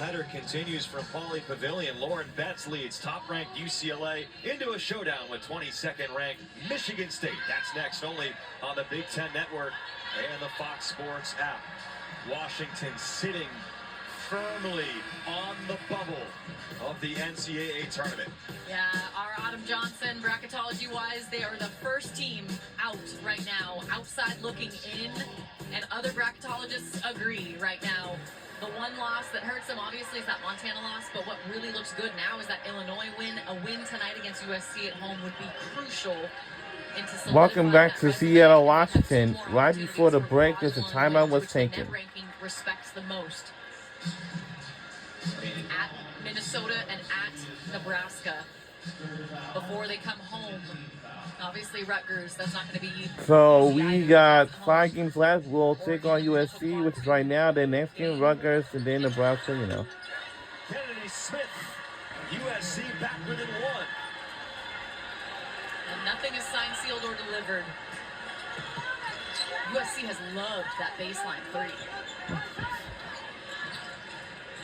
Header continues from Pauley Pavilion. Lauren Betts leads top-ranked UCLA into a showdown with 22nd-ranked Michigan State. That's next only on the Big Ten Network and the Fox Sports app. Washington sitting firmly on the bubble of the NCAA tournament. Yeah, our Autumn Johnson, bracketology-wise, they are the first team out right now, outside looking in, and other bracketologists agree right now. The one loss that hurts them, obviously, is that Montana loss, but what really looks good now is that Illinois win. A win tonight against USC at home would be crucial. Welcome back to Seattle, Washington. Right before the break, as the timeout was taken. Ranking respects the most. At Minnesota and at Nebraska before they come home. Obviously, Rutgers, that's not going to be... So, we got 5 games left. We'll take on USC, which is right now. The next game, Rutgers, and then Nebraska, you know. Kennedy Smith, USC back within 1. And nothing is signed, sealed, or delivered. USC has loved that baseline 3.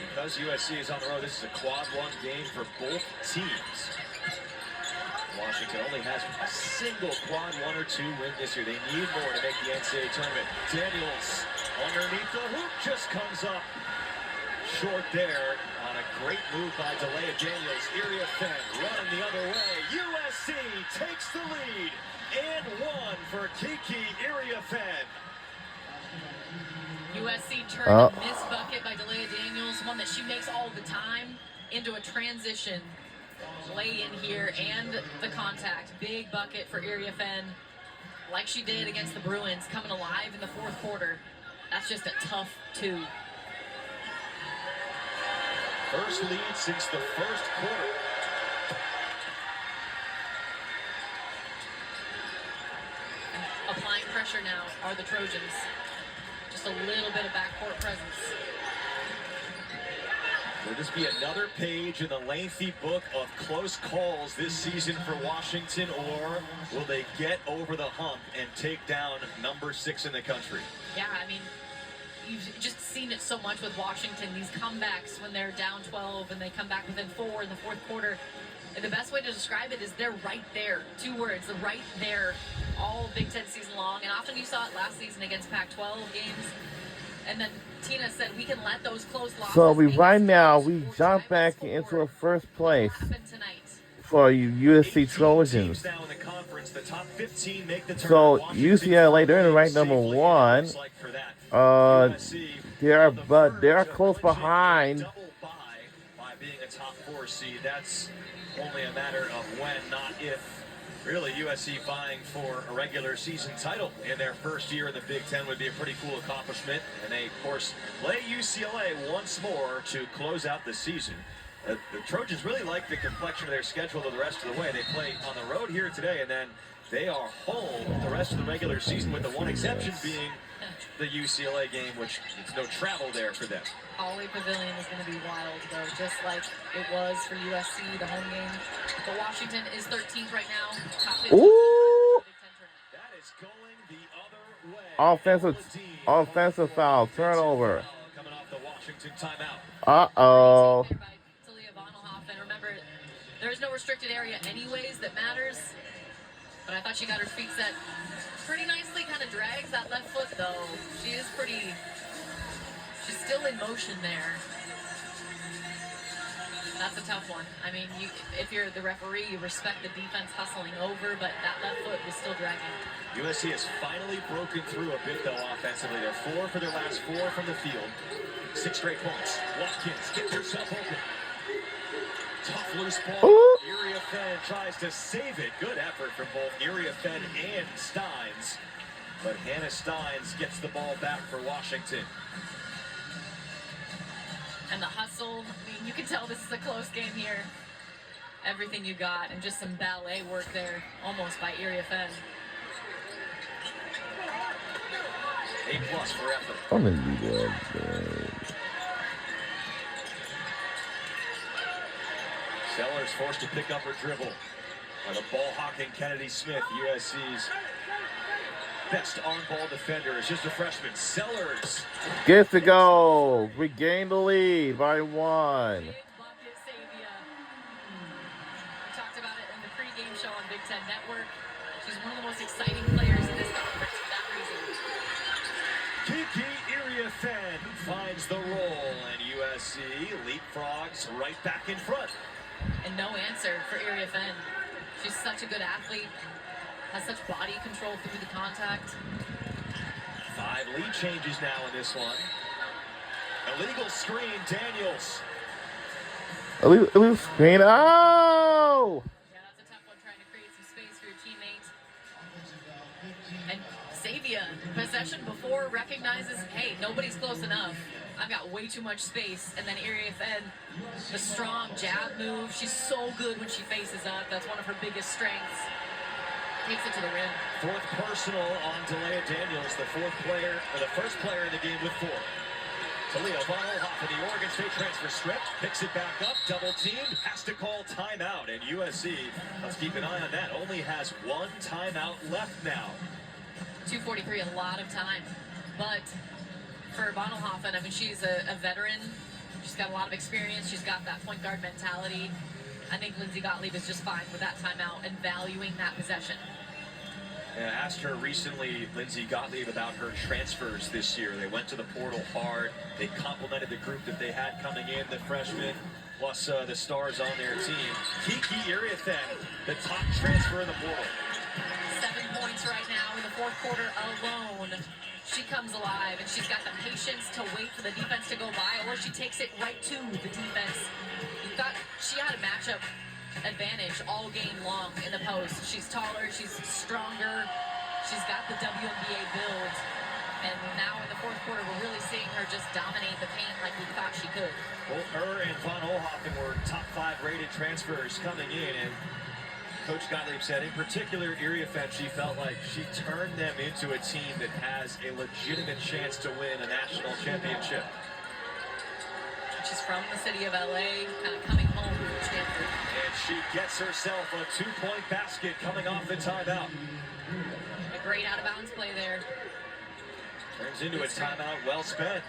Because USC is on the road, this is a quad 1 game for both teams. Washington only has a single quad 1 or 2 win this year. They need more to make the NCAA tournament. Daniels underneath the hoop just comes up short there on a great move by Delea Daniels. Area Fenn running the other way. USC takes the lead and 1 for Kiki Area Fenn. USC turned a missed bucket by Delea Daniels, one that she makes all the time, into a transition lay in here and the contact. Big bucket for Area Fenn, like she did against the Bruins, coming alive in the 4th quarter. That's just a tough 2. First lead since the 1st quarter. Applying pressure now are the Trojans. Just a little bit of backcourt presence. Will this be another page in the lengthy book of close calls this season for Washington, or will they get over the hump and take down number 6 in the country? Yeah, I mean, you've just seen it so much with Washington, these comebacks when they're down 12 and they come back within 4 in the 4th quarter. And the best way to describe it is they're right there. 2 words, right there, all Big Ten season long. And often you saw it last season against Pac-12 games. And then Tina said we can let those close losses. So right now we jump back into a first place for USC Trojans. So UCLA, they're in ranked number 1. They are close behind. By being a top 4 seed, that's only a matter of when, not if. Really, USC vying for a regular season title in their first year in the Big Ten would be a pretty cool accomplishment. And they, of course, play UCLA once more to close out the season. The Trojans really like the complexion of their schedule the rest of the way. They play on the road here today, and then they are home the rest of the regular season, with the one exception being the UCLA game, which it's no travel there for them. Pauley Pavilion is going to be wild, though, just like it was for USC, the home game. But Washington is 13th right now. Top 15. Ooh! That is going the other way. Offensive foul, turnover. Coming off the Washington timeout. Uh-oh. And remember, there is no restricted area anyways that matters. But I thought she got her feet set pretty nicely. Kind of drags that left foot, though. She is pretty... She's still in motion there. That's a tough one. I mean, if you're the referee, you respect the defense hustling over, but that left foot was still dragging. USC has finally broken through a bit, though, offensively. They're 4 for their last 4 from the field. 6 straight points. Watkins gets herself open. Tough loose ball. Area Fenn tries to save it. Good effort from both Area Fenn and Steins. But Hannah Steins gets the ball back for Washington. And the hustle, I mean, you can tell this is a close game here. Everything you got, and just some ballet work there, almost by Area Fenn. A+ for effort. I'm gonna be good. Sellers forced to pick up her dribble by the ball-hawking Kennedy Smith, USC's best on-ball defender is just a freshman. Sellers. Gets the goal. Regain the lead by 1. Big bucket, Sabia. We talked about it in the pregame show on Big Ten Network. She's one of the most exciting players in this conference for that reason. Kiki Iriafen finds the roll, and USC leapfrogs right back in front. And no answer for Iriafen. She's such a good athlete, has such body control through the contact. 5 lead changes now in this one. Illegal screen, Daniels. Illegal screen. Oh! Yeah, that's a tough one, trying to create some space for your teammate. And Sabia, possession before, recognizes, hey, nobody's close enough. I've got way too much space. And then Iriafen, the strong jab move. She's so good when she faces up. That's one of her biggest strengths. Takes it to the rim. 4th personal on Delia Daniels, the first player in the game with 4. Talia Von Oelhoff in the Oregon State transfer strip, picks it back up, double teamed, has to call timeout, and USC, let's keep an eye on that, only has 1 timeout left now. 2:43, a lot of time. But for Von Oelhoff, I mean, she's a veteran. She's got a lot of experience. She's got that point guard mentality. I think Lindsey Gottlieb is just fine with that timeout and valuing that possession. I asked her recently, Lindsey Gottlieb, about her transfers this year. They went to the portal hard. They complimented the group that they had coming in, the freshmen, plus the stars on their team. Kiki Iriafen, the top transfer in the portal. 7 points right now in the 4th quarter alone. She comes alive, and she's got the patience to wait for the defense to go by, or she takes it right to the defense. You thought she had a matchup advantage all game long in the post. She's taller, she's stronger, she's got the WNBA build, and now in the 4th quarter, we're really seeing her just dominate the paint like we thought she could. Both her and Von Oelhoffen were top 5 rated transfers coming in, and Coach Gottlieb said, in particular, Iriafen, she felt like she turned them into a team that has a legitimate chance to win a national championship. She's from the city of LA, kind of coming home to Stanford. And she gets herself a 2-point basket coming off the timeout. A great out-of-bounds play there. Turns into a timeout well spent.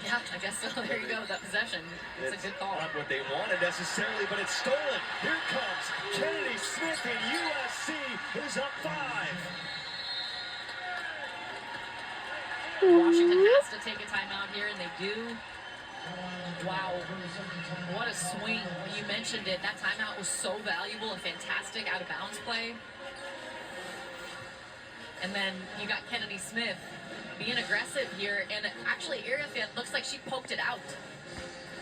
Yeah, I guess so. There you go, that possession. It's a good call. Not what they wanted necessarily, but it's stolen. Here comes Kennedy Smith, and USC is up 5. Washington has to take a timeout here, and they do. Wow, what a swing. You mentioned it. That timeout was so valuable, a fantastic out-of-bounds play. And then you got Kennedy Smith being aggressive here, and actually Iriafen looks like she poked it out.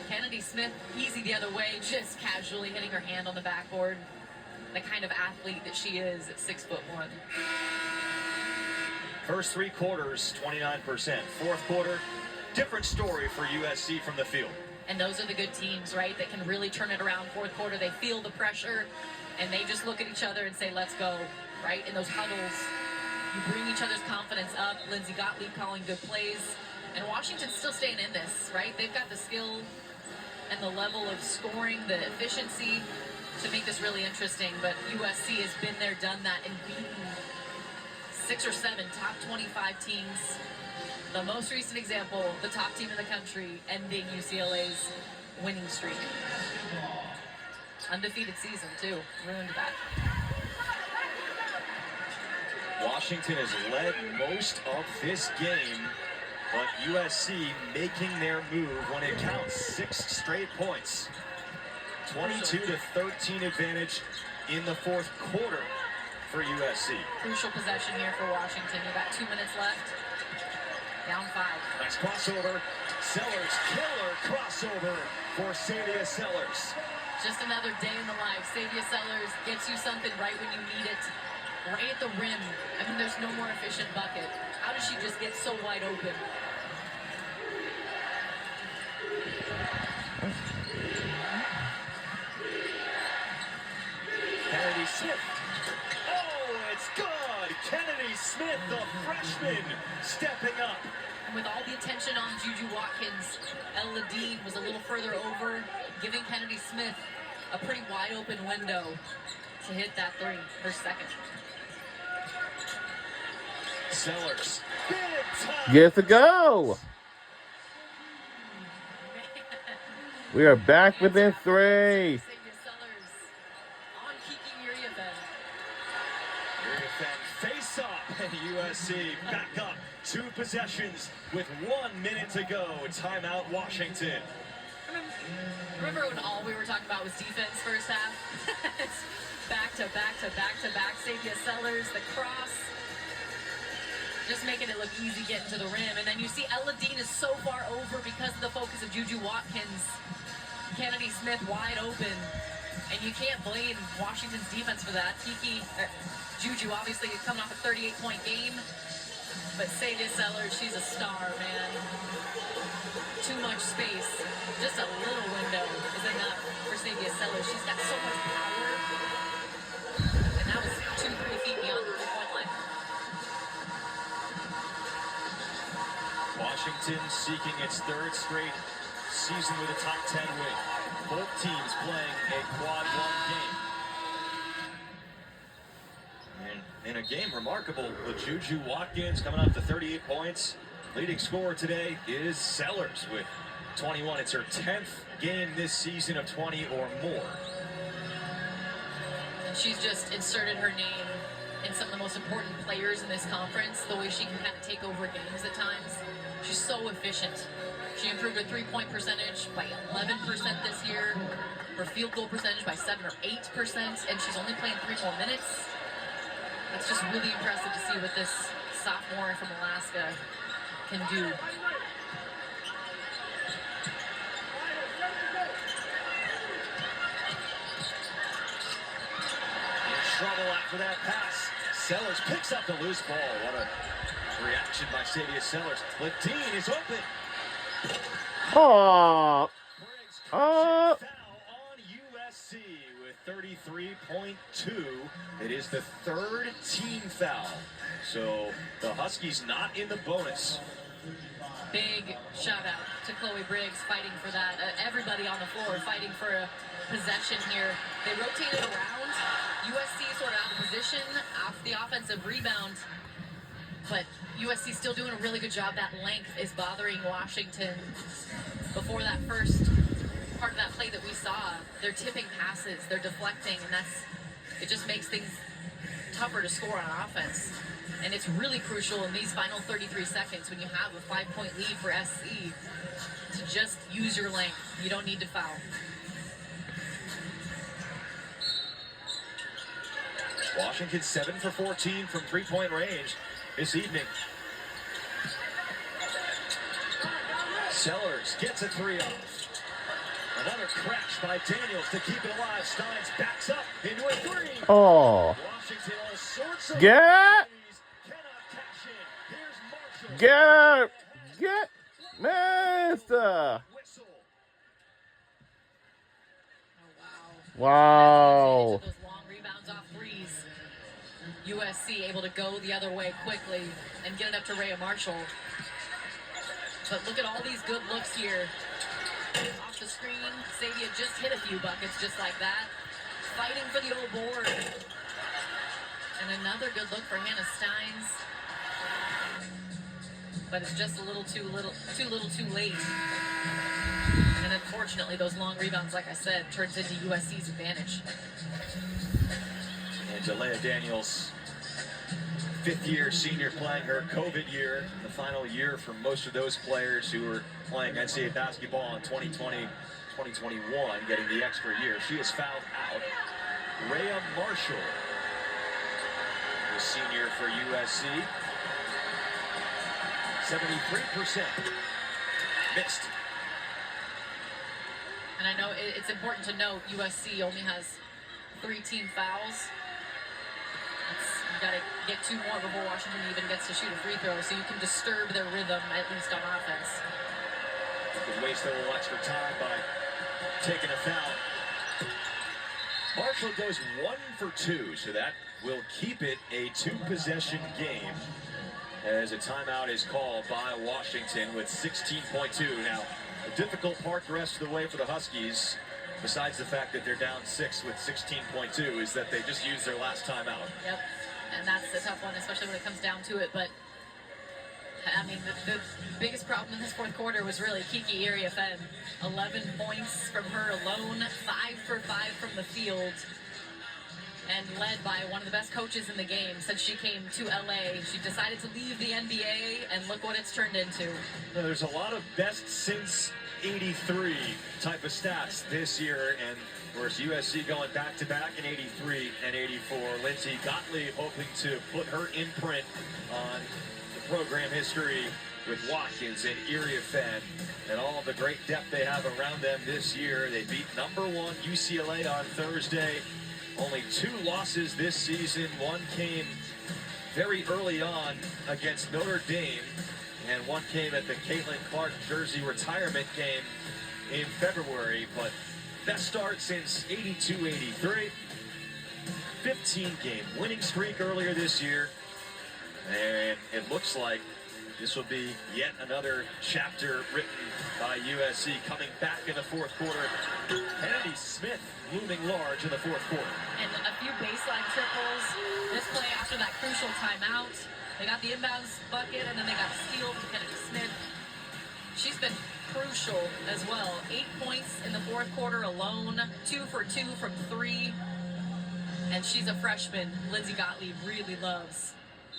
Kennedy Smith, easy the other way, just casually hitting her hand on the backboard. The kind of athlete that she is at 6'1". First 3 quarters, 29%. 4th quarter, different story for USC from the field. And those are the good teams, right, that can really turn it around. 4th quarter, they feel the pressure, and they just look at each other and say, let's go, right? In those huddles, you bring each other's confidence up. Lindsey Gottlieb calling good plays. And Washington's still staying in this, right? They've got the skill and the level of scoring, the efficiency to make this really interesting. But USC has been there, done that, and beaten 6 or 7 top 25 teams. The most recent example, the top team in the country, ending UCLA's winning streak. Undefeated season, too. Ruined that. Washington has led most of this game, but USC making their move when it counts. 6 straight points. 22-13 advantage in the 4th quarter for USC. Crucial possession here for Washington. You got 2 minutes left. Down 5. Nice crossover. Sellers, killer crossover for Sabia Sellers. Just another day in the life. Sabia Sellers gets you something right when you need it. Right at the rim. I mean, there's no more efficient bucket. How does she just get so wide open? Kennedy Smith. Oh, it's good. Kennedy Smith, the freshman, stepping up. And with all the attention on Juju Watkins, El Ladine was a little further over, giving Kennedy Smith a pretty wide open window to hit that 3, her second. Sellers, big time. Gets a go. We are back within 3. Xavier Sellers on Kiki Uriafen. Face up, and USC back up 2 possessions with 1 minute to go. Timeout, Washington. Remember when all we were talking about was defense first half? back to back to back to back. Xavier Sellers, the cross. Just making it look easy getting to the rim. And then you see Ella Dean is so far over because of the focus of Juju Watkins. Kennedy Smith wide open. And you can't blame Washington's defense for that. Juju obviously coming off a 38-point game. But Xavier Sellers, she's a star, man. Too much space. Just a little window is enough for Xavier Sellers. She's got so much power. And that was 2-3 feet beyond the 3-point line. Washington seeking its 3rd straight season with a top 10 win. Both teams playing a quad 1 game. And in a game remarkable with Juju Watkins coming off the 38 points. Leading scorer today is Sellers with 21. It's her 10th game this season of 20 or more. And she's just inserted her name in some of the most important players in this conference, the way she can kind of take over games at times. She's so efficient. She improved her 3-point percentage by 11% this year, her field goal percentage by 7 or 8%, and she's only playing 3 more minutes. It's just really impressive to see what this sophomore from Alaska can do. Trouble after that pass. Sellers picks up the loose ball. What a reaction by Xavier Sellers. Ladine is open. Oh. Foul on USC with 33.2. It is the 3rd team foul. So the Huskies not in the bonus. Big shout out to Chloe Briggs fighting for that. Everybody on the floor fighting for a possession here. They rotated around. USC sort of out of position off the offensive rebound. But USC still doing a really good job. That length is bothering Washington. Before that first part of that play that we saw, they're tipping passes, they're deflecting, and it just makes things tougher to score on offense. And it's really crucial in these final 33 seconds when you have a 5-point lead for SC to just use your length. You don't need to foul. Washington 7 for 14 from 3-point range this evening. Sellers gets a 3 off. Another crash by Daniels to keep it alive. Steins backs up into a 3. Oh. Washington all sorts of Get. cannot cash in. Here's Marshall. Get. Mister. Whistle. Oh, Wow. those long rebounds off threes. USC able to go the other way quickly and get it up to Rhea Marshall. But look at all these good looks here. Off the screen, Xavier just hit a few buckets just like that. Fighting for the old board. And another good look for Hannah Steins. But it's just a little too late. And unfortunately, those long rebounds, like I said, turns into USC's advantage. And Jalea Daniels, 5th-year senior, playing her COVID year, the final year for most of those players who were playing NCAA basketball in 2020, 2021, getting the extra year. She is fouled out. Rhea Marshall, the senior for USC, 73%. Missed. And I know it's important to note USC only has 3 team fouls. You got to get 2 more before Washington even gets to shoot a free throw, so you can disturb their rhythm, at least on offense. Could waste a little extra time by taking a foul. Marshall goes 1 for 2, so that will keep it a 2-possession game as a timeout is called by Washington with 16.2. Now, the difficult part the rest of the way for the Huskies, besides the fact that they're down 6 with 16.2, is that they just used their last timeout. Yep, and that's the tough one, especially when it comes down to it. But I mean, the biggest problem in this fourth quarter was really Kiki Iriafen. 11 points from her alone, 5 for 5 from the field, and led by one of the best coaches in the game since she came to LA. She decided to leave the NBA, and look what it's turned into. There's a lot of best since 83 type of stats this year, and of course USC going back-to-back in 83 and 84. Lindsey Gottlieb hoping to put her imprint on the program history with Watkins and Iriafen and all the great depth they have around them this year. They beat number 1 UCLA on Thursday. Only 2 losses this season. One came very early on against Notre Dame, and one came at the Caitlin Clark jersey retirement game in February. But best start since 82-83. 15-game winning streak earlier this year. And it looks like this will be yet another chapter written by USC coming back in the fourth quarter. Kennedy Smith looming large in the fourth quarter. And a few baseline triples. This play after that crucial timeout. They got the inbounds bucket, and then they got a steal from Kennedy Smith. She's been crucial as well. 8 points in the fourth quarter alone. 2 for 2 from 3. And she's a freshman Lindsey Gottlieb really loves,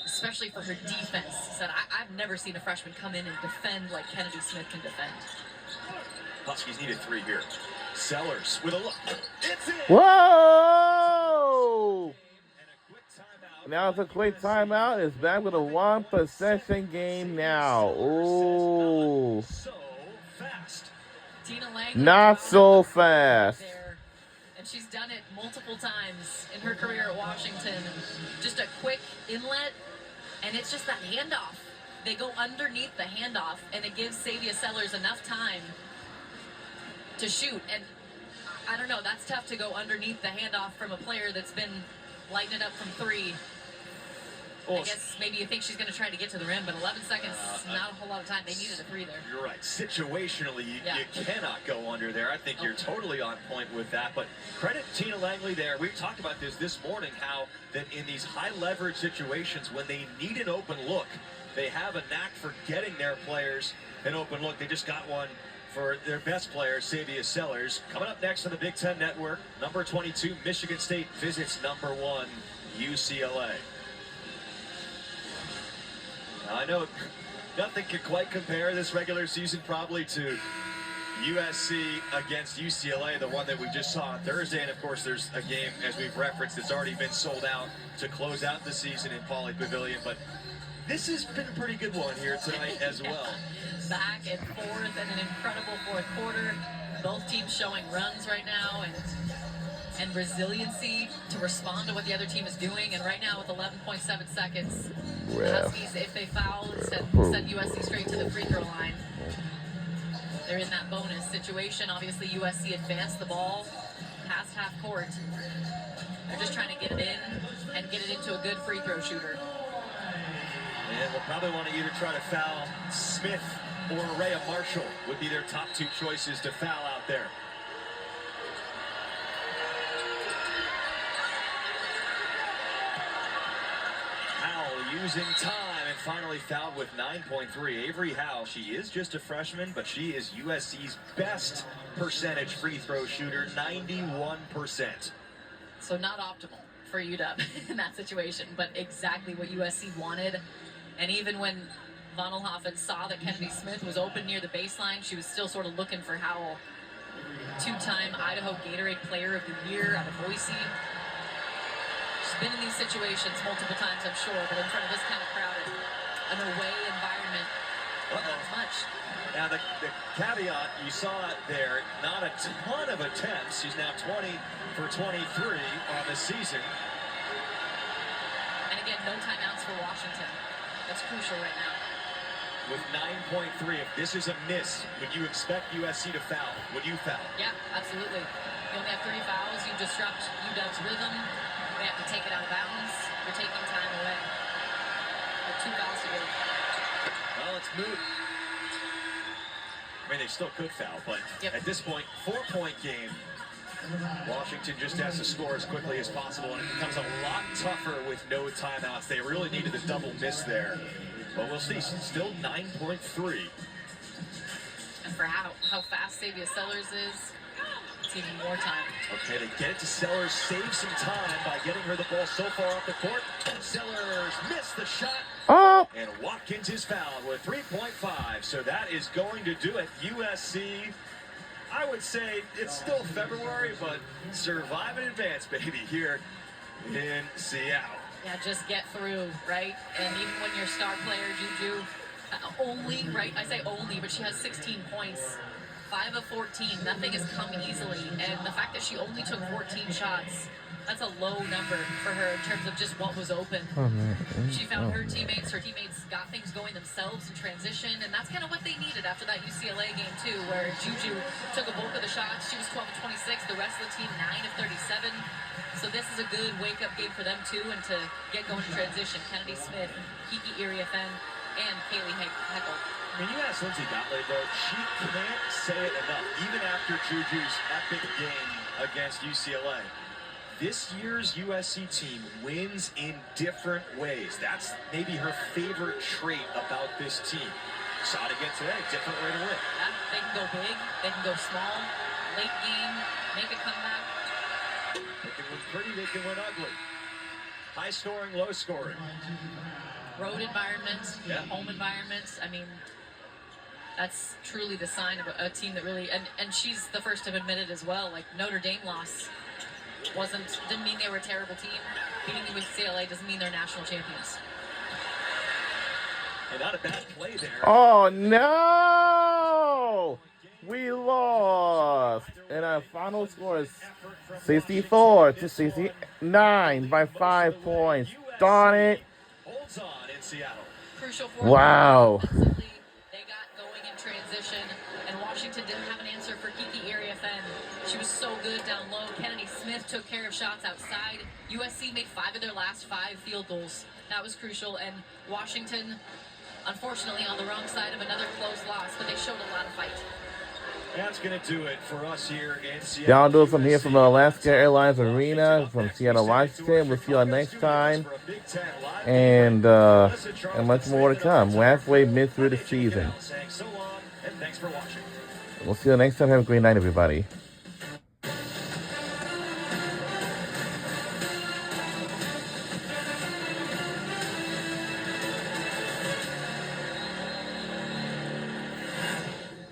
especially for her defense. Said, I've never seen a freshman come in and defend like Kennedy Smith can defend. Huskies need a 3 here. Sellers with a look. It's in. Whoa! Now it's a quick timeout. It's back with a 1-possession game now. Ooh. So fast. Tina Langley Not so fast. there, and she's done it multiple times in her career at Washington. Just a quick inlet, and it's just that handoff. They go underneath the handoff, and it gives Savia Sellers enough time to shoot. And I don't know, that's tough to go underneath the handoff from a player that's been lighting it up from 3. I guess maybe you think she's going to try to get to the rim, but 11 seconds, not a whole lot of time. They needed a 3 there. You're right. Situationally, you cannot go under there. I think you're totally on point with that. But credit Tina Langley there. We've talked about this morning, how that in these high-leverage situations, when they need an open look, they have a knack for getting their players an open look. They just got one for their best player, Savia Sellers. Coming up next on the Big Ten Network, number 22, Michigan State visits number 1, UCLA. Now, I know nothing can quite compare this regular season probably to USC against UCLA, the one that we just saw on Thursday. And, of course, there's a game, as we've referenced, that's already been sold out to close out the season in Pauley Pavilion. But this has been a pretty good one here tonight as well. Back and forth and an incredible fourth quarter. Both teams showing runs right now and resiliency to respond to what the other team is doing. And right now with 11.7 seconds, the Huskies, if they foul, send USC straight to the free throw line. They're in that bonus situation. Obviously USC advanced the ball past half court. They're just trying to get it in and get it into a good free throw shooter. And we'll probably want to either try to foul Smith or Rhea Marshall would be their top 2 choices to foul out there. Howell using time and finally fouled with 9.3. Avery Howell, she is just a freshman, but she is USC's best percentage free throw shooter, 91%. So not optimal for UW in that situation, but exactly what USC wanted. And even when Von Oelhoffen saw that Kennedy Smith was open near the baseline, she was still sort of looking for Howell. 2-time Idaho Gatorade Player of the Year out of Boise. She's been in these situations multiple times, I'm sure, but in front of this kind of crowded, an away environment, not as much. Now the caveat, you saw it there, not a ton of attempts. She's now 20 for 23 on the season. And again, no timeouts for Washington. That's crucial right now. With 9.3, if this is a miss, would you expect USC to foul? Would you foul? Yeah, absolutely. You only have 3 fouls. You disrupt UW's rhythm. They have to take it out of bounds. You're taking time away. With 2 fouls to go. Well, it's moot. I mean, they still could foul, but at this point, 4-point game. Washington just has to score as quickly as possible, and it becomes a lot tougher with no timeouts. They really needed the double miss there But we'll see. Still 9.3. And for how fast Savia Sellers is, it's even more time. Okay, to get it to Sellers, save some time by getting her the ball so far off the court. Sellers missed the shot. Oh! And Watkins is fouled with 3.5. So that is going to do it. USC, I would say it's still February, but survive in advance, baby, here in Seattle. Yeah, just get through, right? And even when your star player, Juju, only, right? I say only, but she has 16 points. 5 of 14. Nothing has come easily. And the fact that she only took 14 shots, that's a low number for her in terms of just what was open. She found her teammates got things going themselves in transition, and that's kind of what they needed after that UCLA game too, where Juju took a bulk of the shots. She was 12 of 26. The rest of the team 9 of 37. So this is a good wake-up game for them too, and to get going in transition. Kennedy Smith, Kiki Iriafen, and Kaylee Heckel. I mean, you ask Lindsay Gottlieb, though, she can't say it enough, even after Juju's epic game against UCLA. This year's USC team wins in different ways. That's maybe her favorite trait about this team. Saw it again today, different way to win. Yeah, they can go big, they can go small, late game, make a comeback. They can win pretty, they can win ugly. High scoring, low scoring. Road environment, home environment. I mean, that's truly the sign of a team that really, and she's the first to admit it as well. Like Notre Dame loss didn't mean they were a terrible team. Beating UCLA doesn't mean they're national champions. And not a bad play there. Oh no! We lost, and our final score is 64 to 69 by 5 points. Darn it! Holds on in Seattle. Crucial for Wow. them. They got going in transition, and Washington didn't have an answer for Kiki Iriafen. She was so good down low. Kennedy Smith took care of shots outside. USC made 5 of their last 5 field goals. That was crucial, and Washington, unfortunately, on the wrong side of another close loss, but they showed a lot of fight. That's going to do it for us here in Seattle. Y'all do it from here from Alaska Airlines Arena from Seattle, Washington. We'll see y'all next time. And much more to come. We're halfway mid through the season. So long, and thanks for watching. We'll see you next time. Have a great night, everybody.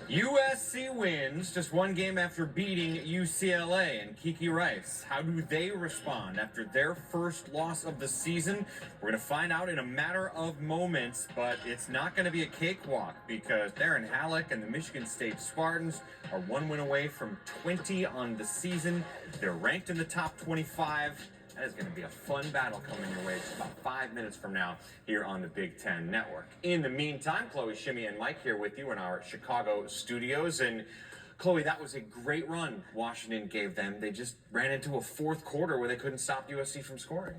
USC wins just one game after beating UCLA. And Kiki Rice, how do they respond after their first loss of the season? We're going to find out in a matter of moments, but it's not going to be a cakewalk because Darren Halleck and the Michigan State Spartans are 1 win away from 20 on the season. They're ranked in the top 25. That is going to be a fun battle coming your way just about 5 minutes from now here on the Big Ten Network. In the meantime, Chloe, Shimmy, and Mike here with you in our Chicago studios. And Chloe, that was a great run Washington gave them. They just ran into a fourth quarter where they couldn't stop USC from scoring.